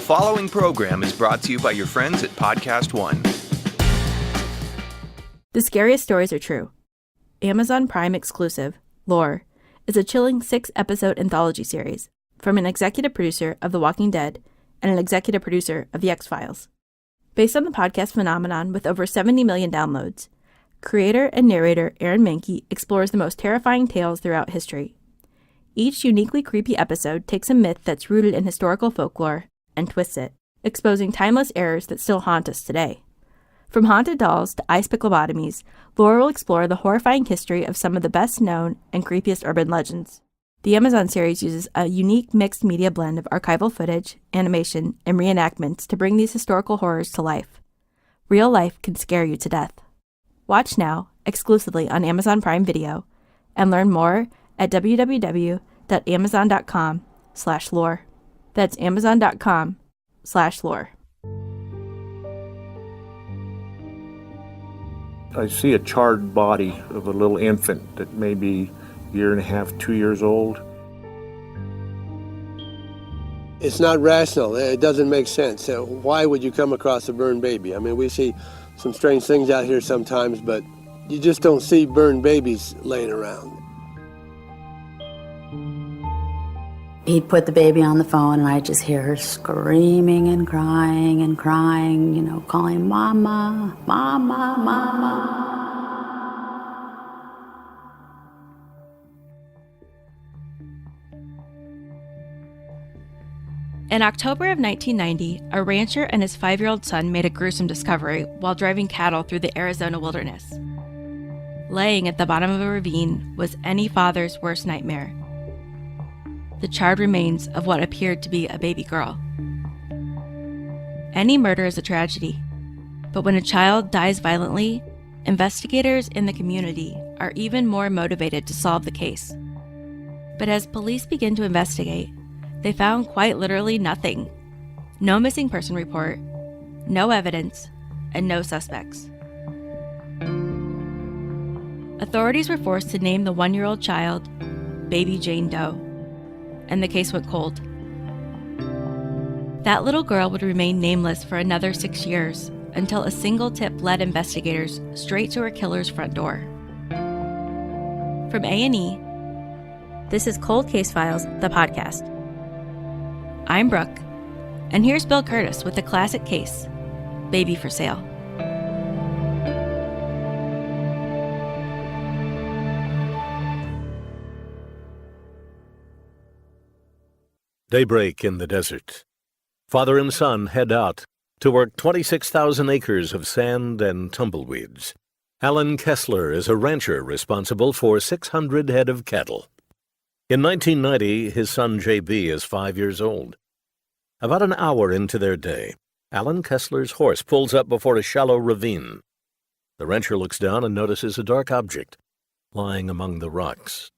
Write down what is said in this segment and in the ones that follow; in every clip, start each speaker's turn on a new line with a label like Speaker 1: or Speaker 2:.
Speaker 1: The following program is brought to you by your friends at Podcast One.
Speaker 2: The Scariest Stories Are True. Amazon Prime exclusive, Lore, is a chilling 6-episode anthology series from an executive producer of The Walking Dead and an executive producer of The X-Files. Based on the podcast phenomenon with over 70 million downloads, creator and narrator Aaron Mahnke explores the most terrifying tales throughout history. Each uniquely creepy episode takes a myth that's rooted in historical folklore and twists it, exposing timeless errors that still haunt us today. From haunted dolls to ice pick lobotomies, Lore will explore the horrifying history of some of the best-known and creepiest urban legends. The Amazon series uses a unique mixed media blend of archival footage, animation, and reenactments to bring these historical horrors to life. Real life can scare you to death. Watch now, exclusively on Amazon Prime Video, and learn more at www.amazon.com/lore. That's amazon.com/lore.
Speaker 3: I see a charred body of a little infant that may be a year and a half, 2 years old.
Speaker 4: It's not rational. It doesn't make sense. Why would you come across a burned baby? I mean, we see some strange things out here sometimes, but you just don't see burned babies laying around.
Speaker 5: He'd put the baby on the phone, and I'd just hear her screaming and crying, calling Mama, Mama, Mama.
Speaker 2: In October of 1990, a rancher and his 5-year-old son made a gruesome discovery while driving cattle through the Arizona wilderness. Laying at the bottom of a ravine was any father's worst nightmare: the charred remains of what appeared to be a baby girl. Any murder is a tragedy, but when a child dies violently, investigators in the community are even more motivated to solve the case. But as police begin to investigate, they found quite literally nothing. No missing person report, no evidence, and no suspects. Authorities were forced to name the 1-year-old child Baby Jane Doe, and the case went cold. That little girl would remain nameless for another 6 years until a single tip led investigators straight to her killer's front door. From A&E, this is Cold Case Files, the podcast. I'm Brooke, and here's Bill Curtis with the classic case, Baby for Sale.
Speaker 6: Daybreak in the desert. Father and son head out to work 26,000 acres of sand and tumbleweeds. Alan Kessler is a rancher responsible for 600 head of cattle. In 1990, his son JB is 5 years old. About an hour into their day, Alan Kessler's horse pulls up before a shallow ravine. The rancher looks down and notices a dark object lying among the rocks.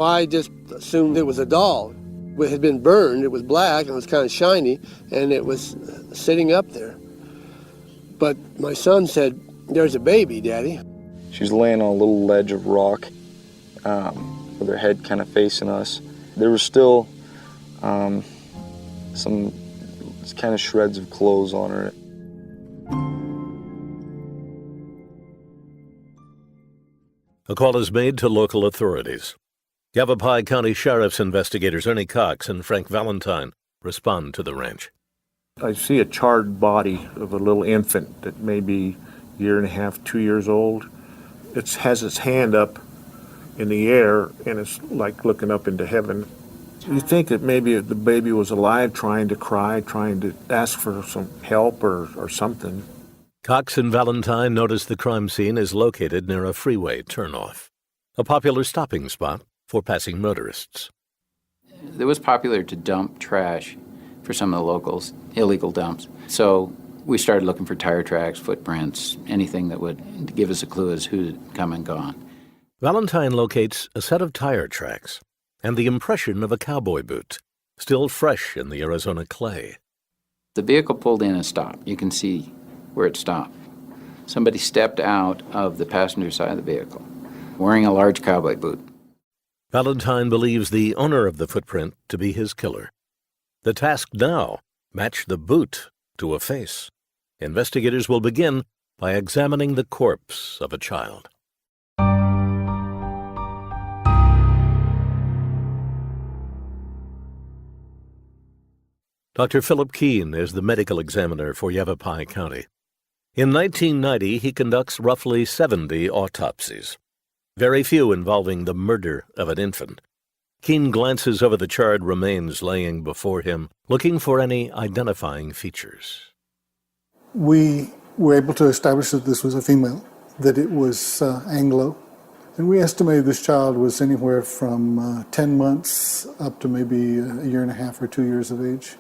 Speaker 4: I just assumed it was a doll. It had been burned, it was black, and it was kind of shiny, and it was sitting up there. But my son said, "There's a baby, Daddy."
Speaker 7: She's laying on a little ledge of rock with her head kind of facing us. There were still some kind of shreds of clothes on her.
Speaker 6: A call is made to local authorities. Yavapai County Sheriff's investigators Ernie Cox and Frank Valentine respond to the ranch.
Speaker 3: I see a charred body of a little infant that may be a year and a half, 2 years old. It has its hand up in the air, and it's like looking up into heaven. You think that maybe the baby was alive, trying to cry, trying to ask for some help or something.
Speaker 6: Cox and Valentine notice the crime scene is located near a freeway turnoff, a popular stopping spot for passing motorists.
Speaker 8: It was popular to dump trash for some of the locals, illegal dumps. So we started looking for tire tracks, footprints, anything that would give us a clue as who had come and gone.
Speaker 6: Valentine locates a set of tire tracks and the impression of a cowboy boot, still fresh in the Arizona clay.
Speaker 8: The vehicle pulled in and stopped. You can see where it stopped. Somebody stepped out of the passenger side of the vehicle, wearing a large cowboy boot.
Speaker 6: Valentine believes the owner of the footprint to be his killer. The task now, match the boot to a face. Investigators will begin by examining the corpse of a child. Dr. Philip Keene is the medical examiner for Yavapai County. In 1990, he conducts roughly 70 autopsies, very few involving the murder of an infant. Keene glances over the charred remains laying before him, looking for any identifying features.
Speaker 9: We were able to establish that this was a female, that it was Anglo, and we estimated this child was anywhere from 10 months up to maybe a year and a half or 2 years of age.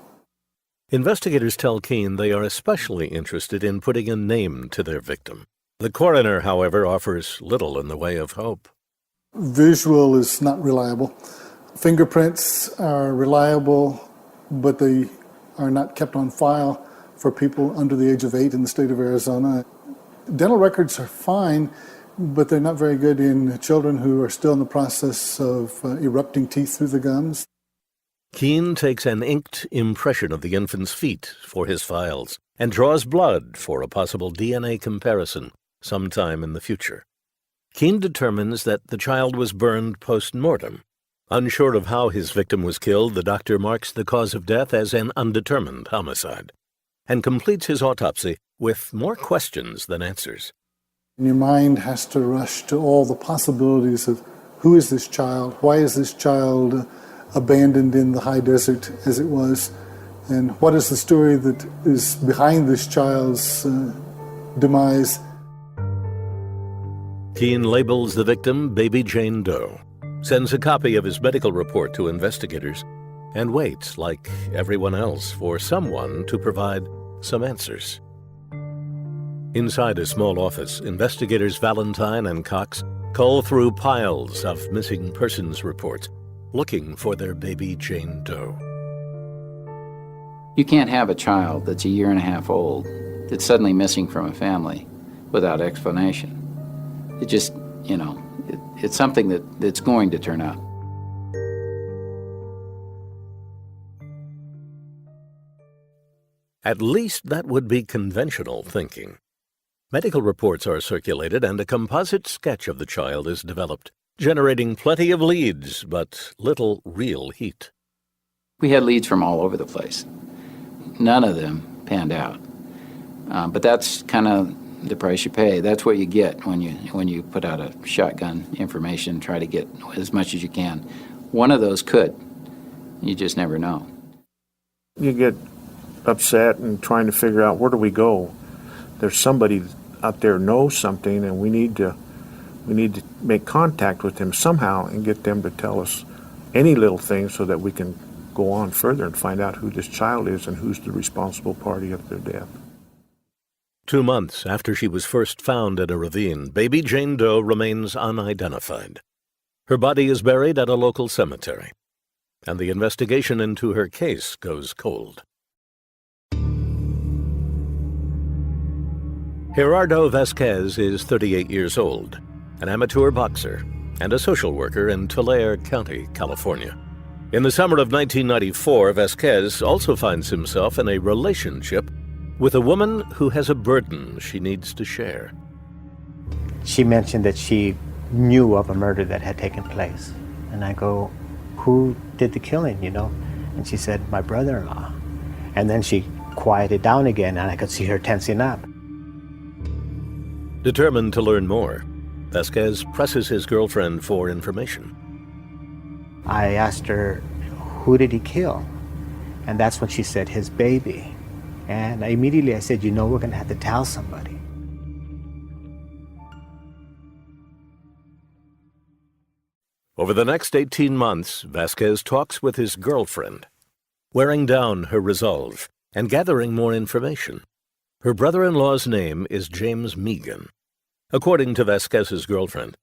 Speaker 6: Investigators tell Keene they are especially interested in putting a name to their victim. The coroner, however, offers little in the way of hope.
Speaker 9: Visual is not reliable. Fingerprints are reliable, but they are not kept on file for people under the age of 8 in the state of Arizona. Dental records are fine, but they're not very good in children who are still in the process of erupting teeth through the gums.
Speaker 6: Keene takes an inked impression of the infant's feet for his files and draws blood for a possible DNA comparison sometime in the future. Keene determines that the child was burned post-mortem. Unsure of how his victim was killed, the doctor marks the cause of death as an undetermined homicide and completes his autopsy with more questions than answers.
Speaker 9: Your mind has to rush to all the possibilities of who is this child, why is this child abandoned in the high desert as it was, and what is the story that is behind this child's demise.
Speaker 6: Keene labels the victim Baby Jane Doe, sends a copy of his medical report to investigators, and waits, like everyone else, for someone to provide some answers. Inside a small office, investigators Valentine and Cox cull through piles of missing persons reports, looking for their Baby Jane Doe.
Speaker 8: You can't have a child that's a year and a half old that's suddenly missing from a family without explanation. It just, it's something that's going to turn up.
Speaker 6: At least that would be conventional thinking. Medical reports are circulated and a composite sketch of the child is developed, generating plenty of leads, but little real heat.
Speaker 8: We had leads from all over the place. None of them panned out. But that's kind of the price you pay. That's what you get when you put out a shotgun information, try to get as much as you can. One of those could. You just never know.
Speaker 3: You get upset and trying to figure out, where do we go? There's somebody out there knows something, and we need to make contact with them somehow and get them to tell us any little thing so that we can go on further and find out who this child is and who's the responsible party of their death.
Speaker 6: 2 months after she was first found in a ravine, Baby Jane Doe remains unidentified. Her body is buried at a local cemetery, and the investigation into her case goes cold. Gerardo Vasquez is 38 years old, an amateur boxer and a social worker in Tulare County, California. In the summer of 1994, Vasquez also finds himself in a relationship with a woman who has a burden she needs to share.
Speaker 10: She mentioned that she knew of a murder that had taken place. And I go, who did the killing, And she said, my brother-in-law. And then she quieted down again, and I could see her tensing up.
Speaker 6: Determined to learn more, Vasquez presses his girlfriend for information.
Speaker 10: I asked her, who did he kill? And that's when she said, his baby. And immediately I said, we're going to have to tell somebody.
Speaker 6: Over the next 18 months, Vasquez talks with his girlfriend, wearing down her resolve and gathering more information. Her brother-in-law's name is James Megan. According to Vasquez's girlfriend,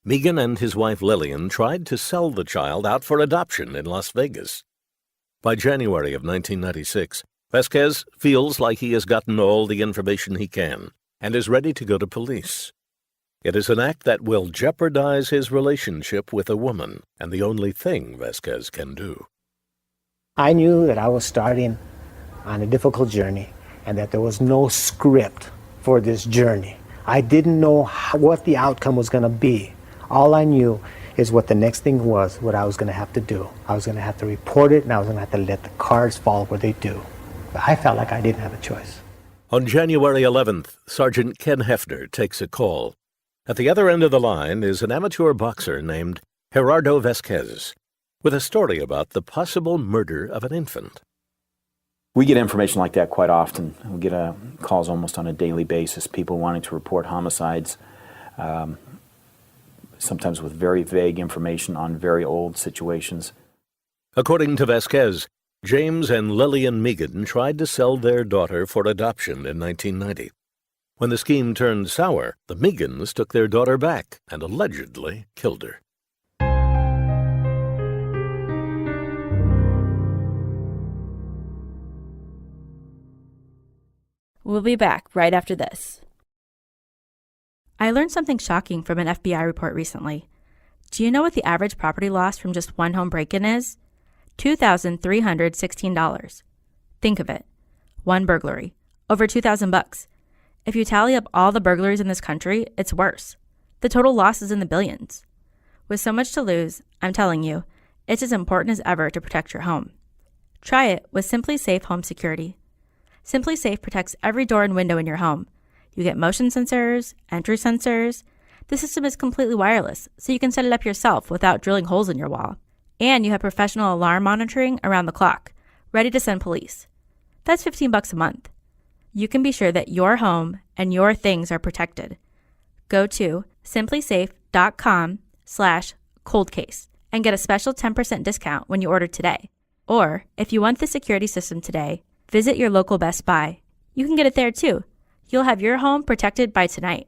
Speaker 6: Megan and his wife Lillian tried to sell the child out for adoption in Las Vegas. By January of 1996, Vasquez feels like he has gotten all the information he can and is ready to go to police. It is an act that will jeopardize his relationship with a woman, and the only thing Vasquez can do.
Speaker 10: I knew that I was starting on a difficult journey and that there was no script for this journey. I didn't know what the outcome was going to be. All I knew is what the next thing was, what I was going to have to do. I was going to have to report it, and I was going to have to let the cards fall where they do. But I felt like I didn't have a choice.
Speaker 6: On January 11th, Sergeant Ken Hefner takes a call. At the other end of the line is an amateur boxer named Gerardo Vasquez, with a story about the possible murder of an infant.
Speaker 11: We get information like that quite often. We get calls almost on a daily basis, people wanting to report homicides, sometimes with very vague information on very old situations.
Speaker 6: According to Vasquez, James and Lillian Megan tried to sell their daughter for adoption in 1990. When the scheme turned sour, the Megans took their daughter back and allegedly killed her.
Speaker 2: We'll be back right after this. I learned something shocking from an FBI report recently. Do you know what the average property loss from just one home break-in is? $2,316. Think of it. One burglary. Over $2,000. If you tally up all the burglaries in this country, it's worse. The total loss is in the billions. With so much to lose, I'm telling you, it's as important as ever to protect your home. Try it with Simply Safe Home Security. Simply Safe protects every door and window in your home. You get motion sensors, entry sensors. The system is completely wireless, so you can set it up yourself without drilling holes in your wall. And you have professional alarm monitoring around the clock, ready to send police. That's $15 a month. You can be sure that your home and your things are protected. Go to simplysafe.com/coldcase and get a special 10% discount when you order today. Or, if you want the security system today, visit your local Best Buy. You can get it there too. You'll have your home protected by tonight.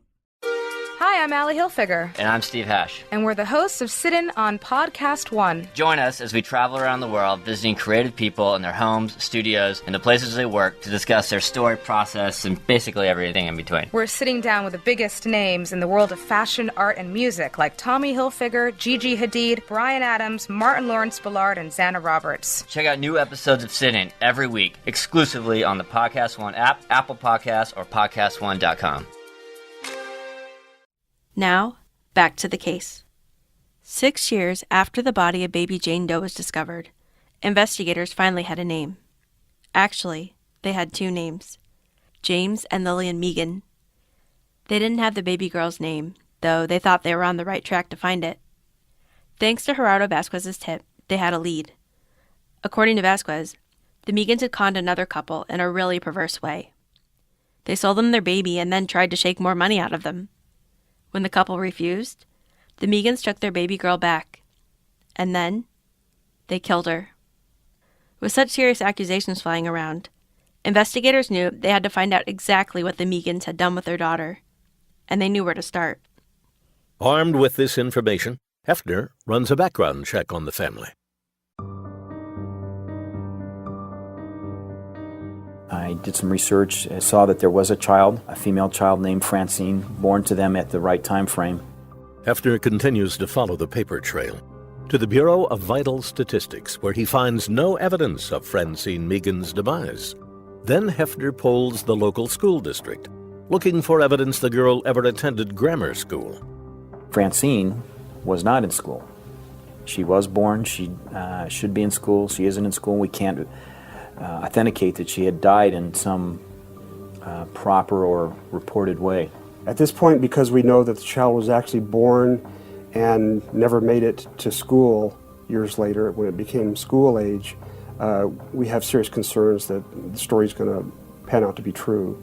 Speaker 12: Hi, I'm Allie Hilfiger.
Speaker 13: And I'm Steve Hash.
Speaker 12: And we're the hosts of Sit-In on Podcast One.
Speaker 13: Join us as we travel around the world visiting creative people in their homes, studios, and the places they work to discuss their story process and basically everything in between.
Speaker 12: We're sitting down with the biggest names in the world of fashion, art, and music like Tommy Hilfiger, Gigi Hadid, Bryan Adams, Martin Lawrence Ballard, and Xana Roberts.
Speaker 13: Check out new episodes of Sit-In every week, exclusively on the Podcast One app, Apple Podcasts, or PodcastOne.com.
Speaker 2: Now, back to the case. 6 years after the body of Baby Jane Doe was discovered, investigators finally had a name. Actually, they had two names, James and Lillian Megan. They didn't have the baby girl's name, though they thought they were on the right track to find it. Thanks to Gerardo Vasquez's tip, they had a lead. According to Vasquez, the Megans had conned another couple in a really perverse way. They sold them their baby and then tried to shake more money out of them. When the couple refused, the Megans took their baby girl back. And then, they killed her. With such serious accusations flying around, investigators knew they had to find out exactly what the Megans had done with their daughter. And they knew where to start.
Speaker 6: Armed with this information, Hefner runs a background check on the family.
Speaker 11: I did some research. I saw that there was a child, a female child named Francine, born to them at the right time frame.
Speaker 6: Hefner continues to follow the paper trail to the Bureau of Vital Statistics, where he finds no evidence of Francine Megan's demise. Then Hefner polls the local school district, looking for evidence the girl ever attended grammar school.
Speaker 11: Francine was not in school. She was born. She should be in school. She isn't in school. We can't authenticate that she had died in some proper or reported way.
Speaker 14: At this point, because we know that the child was actually born and never made it to school years later when it became school age, we have serious concerns that the story's going to pan out to be true.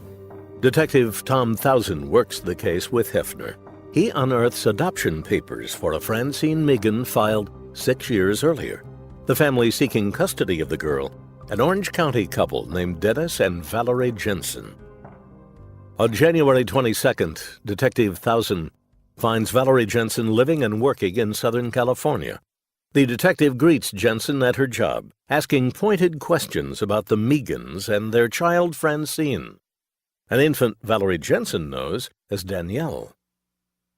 Speaker 6: Detective Tom Thousand works the case with Hefner. He unearths adoption papers for a Francine Megan filed 6 years earlier. The family seeking custody of the girl, an Orange County couple named Dennis and Valerie Jensen. On January 22nd, Detective Thousand finds Valerie Jensen living and working in Southern California. The detective greets Jensen at her job, asking pointed questions about the Megans and their child Francine, an infant Valerie Jensen knows as Danielle.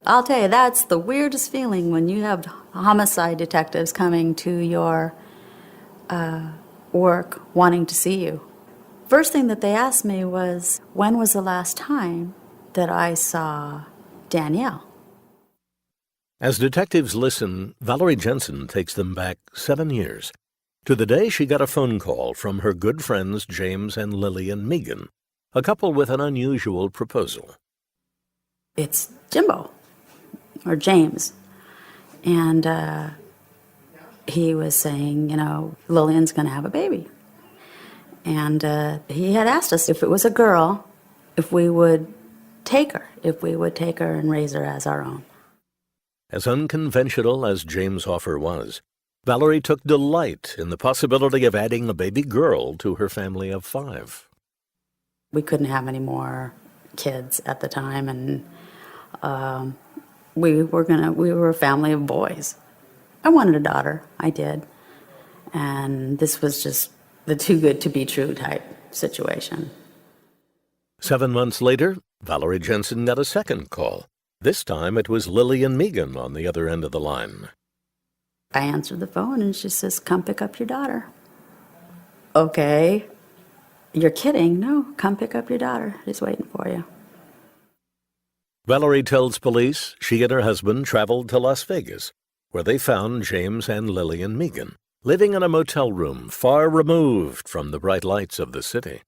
Speaker 5: I'll tell you, that's the weirdest feeling when you have homicide detectives coming to your work wanting to see you. First thing that they asked me was, when was the last time that I saw Danielle?
Speaker 6: As detectives listen, Valerie Jensen takes them back 7 years, to the day she got a phone call from her good friends James and Lillian Megan, a couple with an unusual proposal.
Speaker 5: It's Jimbo, or James, and he was saying, Lillian's going to have a baby. And he had asked us if it was a girl, if we would take her and raise her as our own.
Speaker 6: As unconventional as James' offer was, Valerie took delight in the possibility of adding a baby girl to her family of 5.
Speaker 5: We couldn't have any more kids at the time, and we were a family of boys. I wanted a daughter, I did, and this was just the too good to be true type situation.
Speaker 6: 7 months later, Valerie Jensen got a second call. This time it was Lillian Megan on the other end of the line.
Speaker 5: I answered the phone and she says, "Come pick up your daughter." Okay. You're kidding? No, come pick up your daughter. She's waiting for you.
Speaker 6: Valerie tells police she and her husband traveled to Las Vegas, where they found James and Lillian Megan living in a motel room far removed from the bright lights of the city.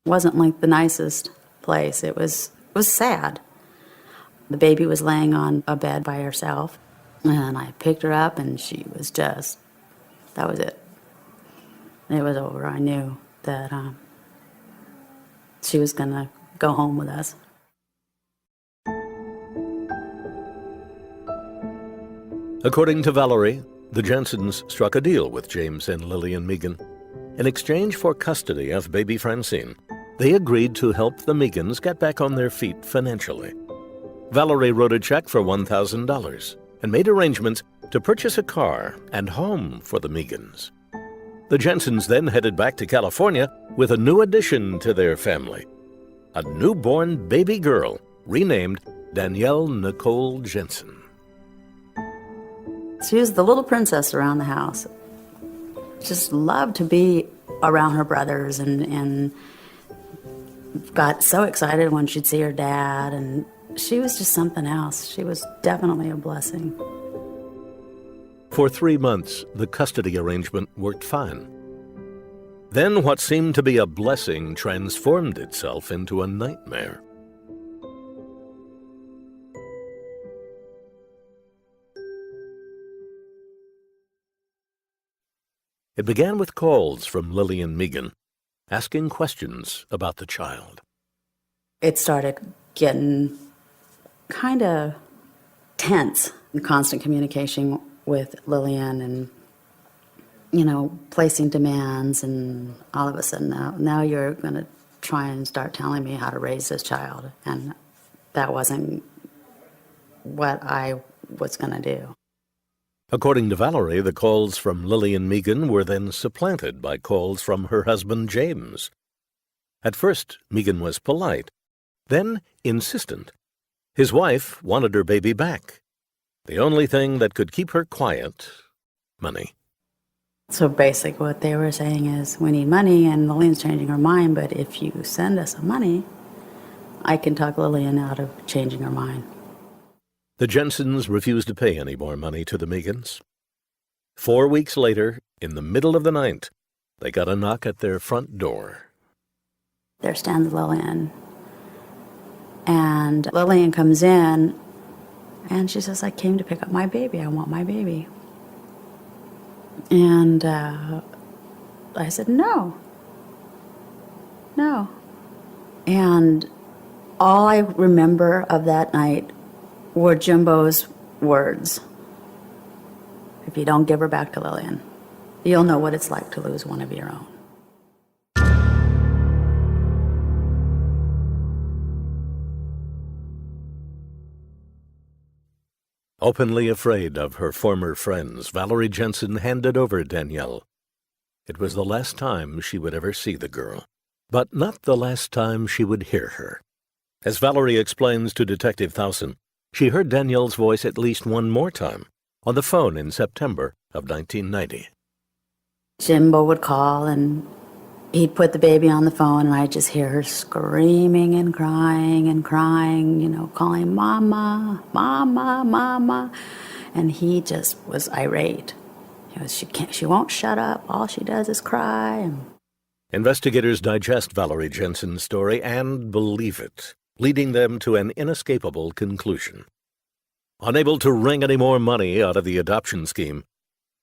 Speaker 5: It wasn't like the nicest place. It was sad. The baby was laying on a bed by herself, and I picked her up, and she was just, that was it. It was over. I knew that she was going to go home with us.
Speaker 6: According to Valerie, the Jensens struck a deal with James and Lillian Megan. In exchange for custody of baby Francine, they agreed to help the Megans get back on their feet financially. Valerie wrote a check for $1,000 and made arrangements to purchase a car and home for the Megans. The Jensens then headed back to California with a new addition to their family, a newborn baby girl renamed Danielle Nicole Jensen.
Speaker 5: She was the little princess around the house. Just loved to be around her brothers and got so excited when she'd see her dad, and she was just something else. She was definitely a blessing.
Speaker 6: For 3 months, the custody arrangement worked fine. Then what seemed to be a blessing transformed itself into a nightmare. It began with calls from Lillian Megan, asking questions about the child.
Speaker 5: It started getting kind of tense, constant communication with Lillian and, placing demands, and all of a sudden now you're going to try and start telling me how to raise this child, and that wasn't what I was going to do.
Speaker 6: According to Valerie, the calls from Lillian Megan were then supplanted by calls from her husband James. At first, Megan was polite, then insistent. His wife wanted her baby back. The only thing that could keep her quiet, money.
Speaker 5: So basically what they were saying is, we need money, and Lillian's changing her mind, but if you send us some money, I can talk Lillian out of changing her mind.
Speaker 6: The Jensens refused to pay any more money to the Megans. 4 weeks later, in the middle of the night, they got a knock at their front door.
Speaker 5: There stands Lillian. And Lillian comes in, and she says, "I came to pick up my baby. I want my baby." And I said, no. And all I remember of that night were Jimbo's words. "If you don't give her back to Lillian, you'll know what it's like to lose one of your own."
Speaker 6: Openly afraid of her former friends, Valerie Jensen handed over Danielle. It was the last time she would ever see the girl, but not the last time she would hear her. As Valerie explains to Detective Thowson, She heard Danielle's voice at least one more time on the phone in September of 1990.
Speaker 5: Jimbo would call and he'd put the baby on the phone, and I'd just hear her screaming and crying, you know, calling Mama, Mama, Mama. And he just was irate. He was, she won't shut up. All she does is cry. And
Speaker 6: investigators digest Valerie Jensen's story and believe it, leading them to an inescapable conclusion. Unable to wring any more money out of the adoption scheme,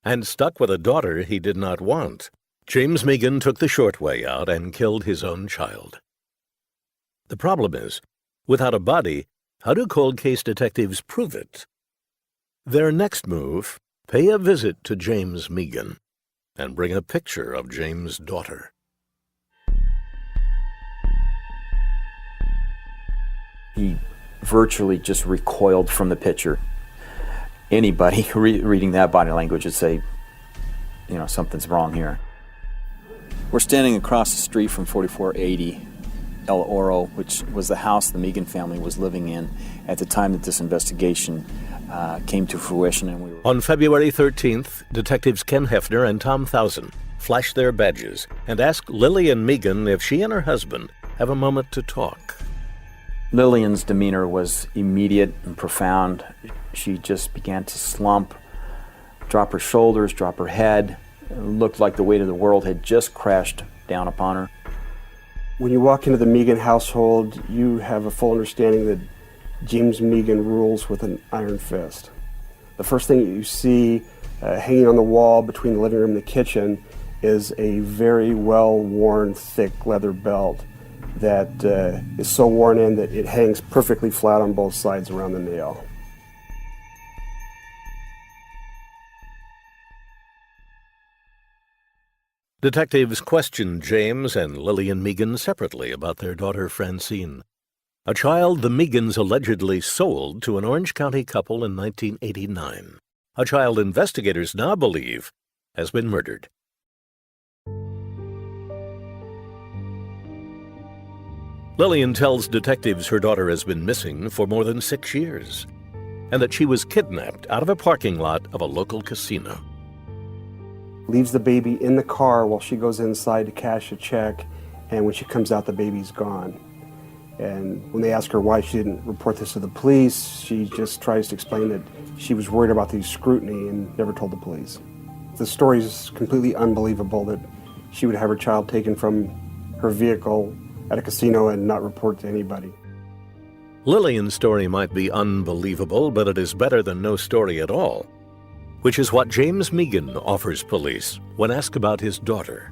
Speaker 6: and stuck with a daughter he did not want, James Megan took the short way out and killed his own child. The problem is, without a body, how do cold case detectives prove it? Their next move, pay a visit to James Megan and bring a picture of James' daughter.
Speaker 11: He virtually just recoiled from the picture. Anybody reading that body language would say, you know, something's wrong here. We're standing across the street from 4480 El Oro, which was the house the Megan family was living in at the time that this investigation came to fruition. And
Speaker 6: On February 13th, detectives Ken Hefner and Tom Thousand flash their badges and ask Lillian Megan if she and her husband have a moment to talk.
Speaker 11: Lillian's demeanor was immediate and profound. She just began to slump, drop her shoulders, drop her head. It looked like the weight of the world had just crashed down upon her.
Speaker 14: When you walk into the Megan household, you have a full understanding that James Megan rules with an iron fist. The first thing that you see hanging on the wall between the living room and the kitchen is a very well-worn, thick leather belt that is so worn in that it hangs perfectly flat on both sides around the nail.
Speaker 6: Detectives questioned James and Lillian Megan separately about their daughter Francine, a child the Megans allegedly sold to an Orange County couple in 1989, a child investigators now believe has been murdered. Lillian tells detectives her daughter has been missing for more than 6 years, and that she was kidnapped out of a parking lot of a local casino.
Speaker 14: Leaves the baby in the car while she goes inside to cash a check, and when she comes out, the baby's gone. And when they ask her why she didn't report this to the police, she just tries to explain that she was worried about the scrutiny and never told the police. The story is completely unbelievable that she would have her child taken from her vehicle at a casino and not report to anybody.
Speaker 6: Lillian's story might be unbelievable, but it is better than no story at all, which is what James Megan offers police when asked about his daughter.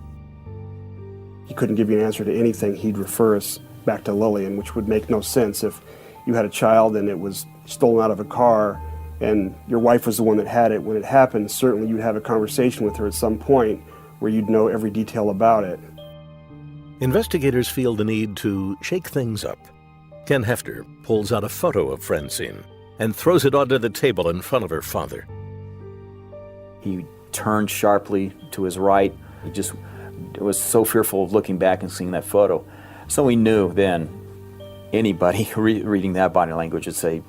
Speaker 14: He couldn't give you an answer to anything. He'd refer us back to Lillian, which would make no sense if you had a child and it was stolen out of a car and your wife was the one that had it. When it happened, certainly you'd have a conversation with her at some point where you'd know every detail about it.
Speaker 6: Investigators feel the need to shake things up. Ken Hefner pulls out a photo of Francine and throws it onto the table in front of her father.
Speaker 11: He turned sharply to his right. He just was so fearful of looking back and seeing that photo. So we knew then anybody reading that body language would say,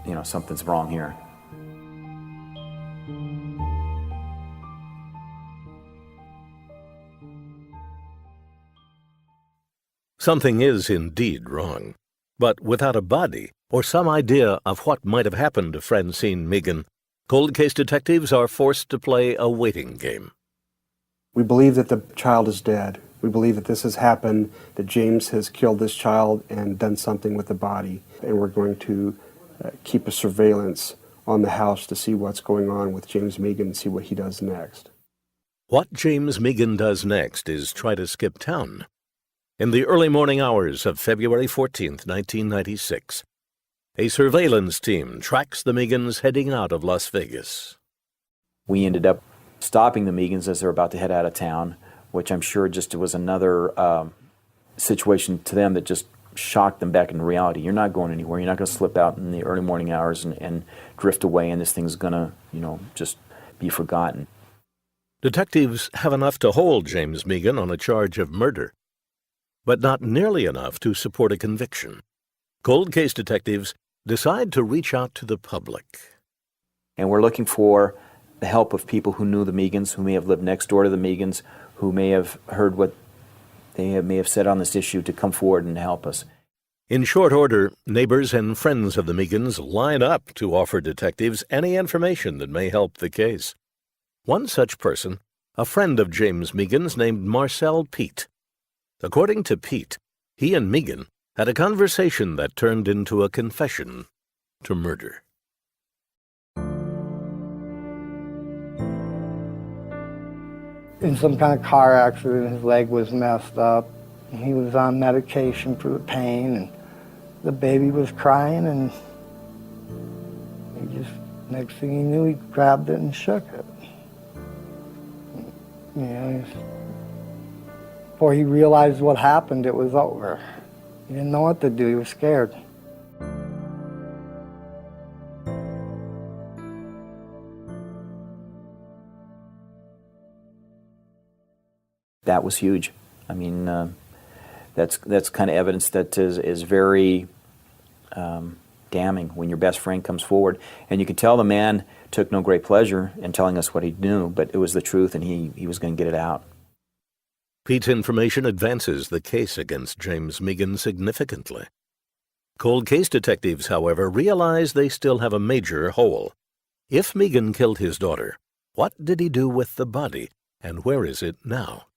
Speaker 11: you know, something's wrong here.
Speaker 6: Something is indeed wrong, but without a body or some idea of what might have happened to Francine Megan, cold case detectives are forced to play a waiting game.
Speaker 14: We believe that the child is dead. We believe that this has happened, that James has killed this child and done something with the body. And we're going to keep a surveillance on the house to see what's going on with James Megan and see what he does next.
Speaker 6: What James Megan does next is try to skip town. In the early morning hours of February 14th, 1996, a surveillance team tracks the Megans heading out of Las Vegas.
Speaker 11: We ended up stopping the Megans as they're about to head out of town, which I'm sure just was another situation to them that just shocked them back into reality. You're not going anywhere. You're not going to slip out in the early morning hours and drift away, and this thing's going to, just be forgotten.
Speaker 6: Detectives have enough to hold James Megan on a charge of murder, but not nearly enough to support a conviction. Cold case detectives decide to reach out to the public.
Speaker 11: And we're looking for the help of people who knew the Meegans, who may have lived next door to the Meegans, who may have heard what they may have said on this issue, to come forward and help us.
Speaker 6: In short order, neighbors and friends of the Meegans line up to offer detectives any information that may help the case. One such person, a friend of James Meegan's named Marcel Pete. According to Pete, he and Meegan had a conversation that turned into a confession to murder.
Speaker 15: In some kind of car accident, his leg was messed up. He was on medication for the pain, and the baby was crying, and he just, next thing he knew, he grabbed it and shook it. You know, before he realized what happened, it was over. He didn't know what to do. He was scared.
Speaker 11: That was huge. I mean, that's kind of evidence that is very damning when your best friend comes forward. And you can tell the man took no great pleasure in telling us what he knew, but it was the truth, and he was going to get it out.
Speaker 6: Pete's information advances the case against James Meegan significantly. Cold case detectives, however, realize they still have a major hole. If Meegan killed his daughter, what did he do with the body, and where is it now?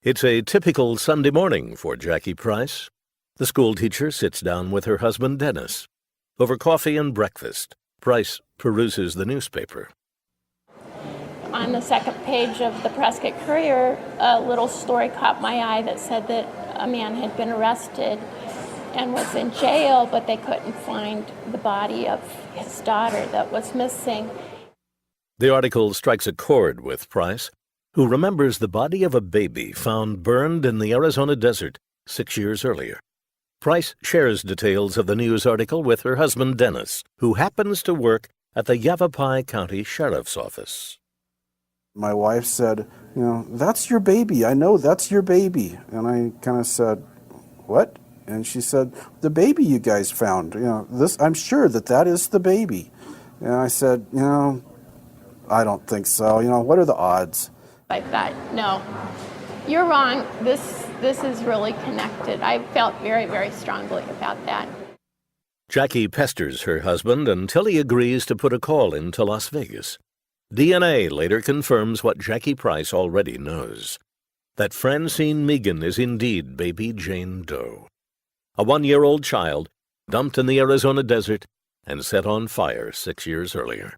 Speaker 6: It's a typical Sunday morning for Jackie Price. The schoolteacher sits down with her husband, Dennis. Over coffee and breakfast, Price peruses the newspaper.
Speaker 16: On the second page of the Prescott Courier, a little story caught my eye that said that a man had been arrested and was in jail, but they couldn't find the body of his daughter that was missing.
Speaker 6: The article strikes a chord with Price, who remembers the body of a baby found burned in the Arizona desert 6 years earlier. Price shares details of the news article with her husband, Dennis, who happens to work at the Yavapai County Sheriff's Office.
Speaker 17: My wife said, that's your baby. I know that's your baby. And I kind of said, what? And she said, the baby you guys found. I'm sure that is the baby. And I said, I don't think so. What are the odds?
Speaker 16: I thought, no, you're wrong. This is really connected. I felt very, very strongly about that.
Speaker 6: Jackie pesters her husband until he agrees to put a call into Las Vegas. DNA later confirms what Jackie Price already knows, that Francine Meegan is indeed Baby Jane Doe, a 1-year-old child dumped in the Arizona desert and set on fire 6 years earlier.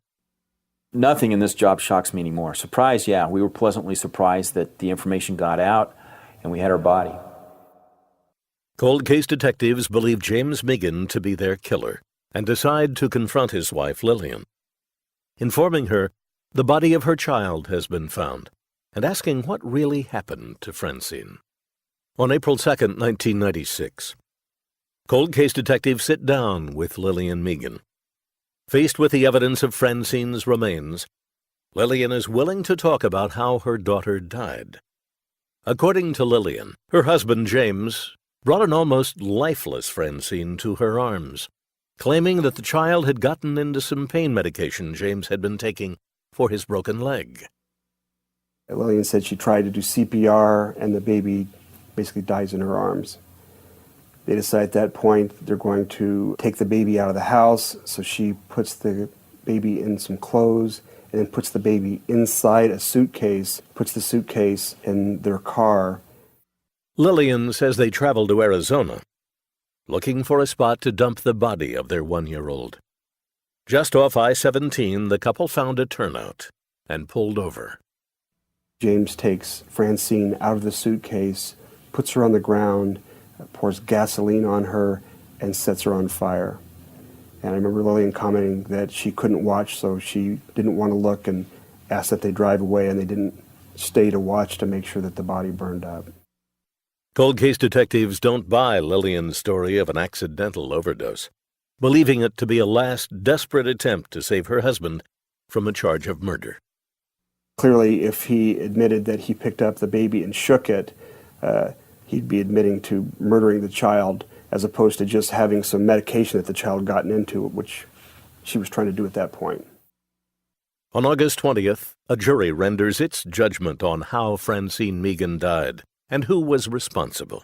Speaker 11: Nothing in this job shocks me anymore. Surprised, yeah. We were pleasantly surprised that the information got out and we had our body.
Speaker 6: Cold case detectives believe James Meegan to be their killer and decide to confront his wife, Lillian, informing her the body of her child has been found and asking what really happened to Francine. On April 2, 1996, cold case detectives sit down with Lillian Meegan. Faced with the evidence of Francine's remains, Lillian is willing to talk about how her daughter died. According to Lillian, her husband, James, brought an almost lifeless Francine to her arms, claiming that the child had gotten into some pain medication James had been taking for his broken leg.
Speaker 14: Lillian said she tried to do CPR and the baby basically dies in her arms. They decide at that point they're going to take the baby out of the house, so she puts the baby in some clothes and then puts the baby inside a suitcase, puts the suitcase in their car.
Speaker 6: Lillian says they traveled to Arizona, looking for a spot to dump the body of their 1-year-old. Just off I-17, the couple found a turnout and pulled over.
Speaker 14: James takes Francine out of the suitcase, puts her on the ground, pours gasoline on her, and sets her on fire. And I remember Lillian commenting that she couldn't watch, so she didn't want to look and asked that they drive away, and they didn't stay to watch to make sure that the body burned up.
Speaker 6: Cold case detectives don't buy Lillian's story of an accidental overdose, believing it to be a last desperate attempt to save her husband from a charge of murder.
Speaker 14: Clearly, if he admitted that he picked up the baby and shook it, he'd be admitting to murdering the child as opposed to just having some medication that the child gotten into, which she was trying to do at that point.
Speaker 6: On August 20th, a jury renders its judgment on how Francine Megan died and who was responsible.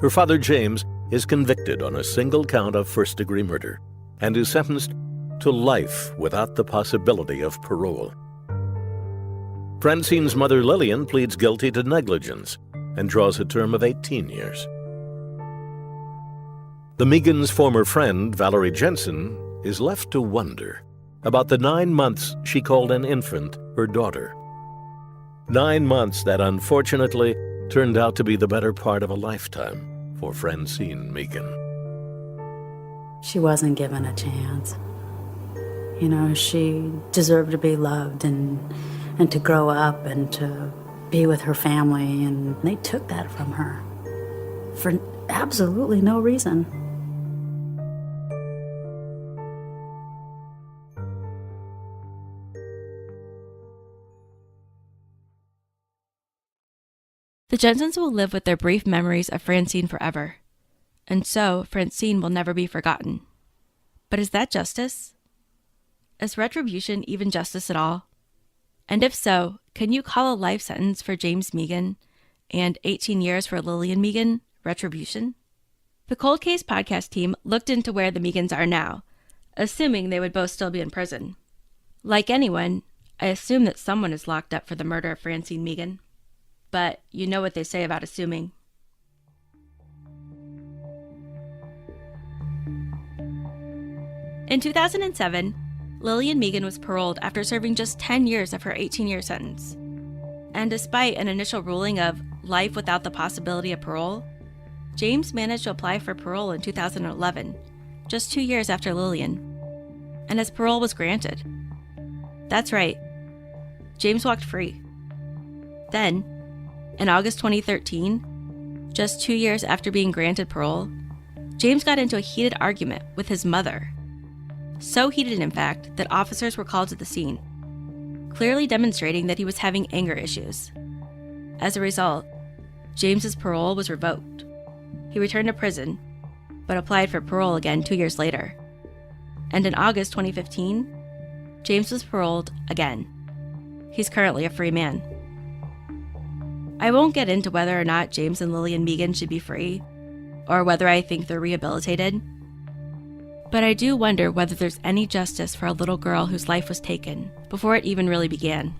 Speaker 6: Her father, James, is convicted on a single count of first-degree murder and is sentenced to life without the possibility of parole. Francine's mother, Lillian, pleads guilty to negligence and draws a term of 18 years. The Megan's former friend, Valerie Jensen, is left to wonder about the 9 months she called an infant her daughter. 9 months that unfortunately turned out to be the better part of a lifetime for Francine Megan.
Speaker 5: She wasn't given a chance. You know, she deserved to be loved and to grow up and to be with her family, and they took that from her for absolutely no reason.
Speaker 2: The Jensens will live with their brief memories of Francine forever, and so Francine will never be forgotten. But is that justice? Is retribution even justice at all? And if so, can you call a life sentence for James Megan and 18 years for Lillian Megan retribution? The Cold Case podcast team looked into where the Megans are now, assuming they would both still be in prison. Like anyone, I assume that someone is locked up for the murder of Francine Megan. But you know what they say about assuming. In 2007, Lillian Megan was paroled after serving just 10 years of her 18-year sentence. And despite an initial ruling of life without the possibility of parole, James managed to apply for parole in 2011, just 2 years after Lillian. And his parole was granted. That's right. James walked free. Then, in August 2013, just 2 years after being granted parole, James got into a heated argument with his mother. So heated, in fact, that officers were called to the scene, clearly demonstrating that he was having anger issues. As a result, James's parole was revoked. He returned to prison, but applied for parole again 2 years later. And in August 2015, James was paroled again. He's currently a free man. I won't get into whether or not James and Lillian Megan should be free, or whether I think they're rehabilitated. But I do wonder whether there's any justice for a little girl whose life was taken before it even really began.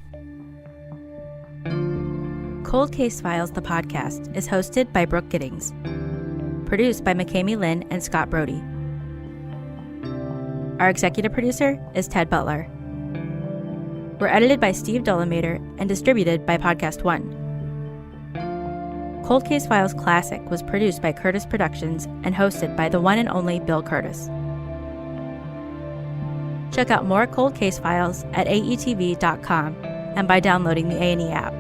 Speaker 2: Cold Case Files, the podcast, is hosted by Brooke Giddings. Produced by McKamey Lynn and Scott Brody. Our executive producer is Ted Butler. We're edited by Steve Dolomater and distributed by Podcast One. Cold Case Files Classic was produced by Curtis Productions and hosted by the one and only Bill Curtis. Check out more Cold Case Files at aetv.com and by downloading the A&E app.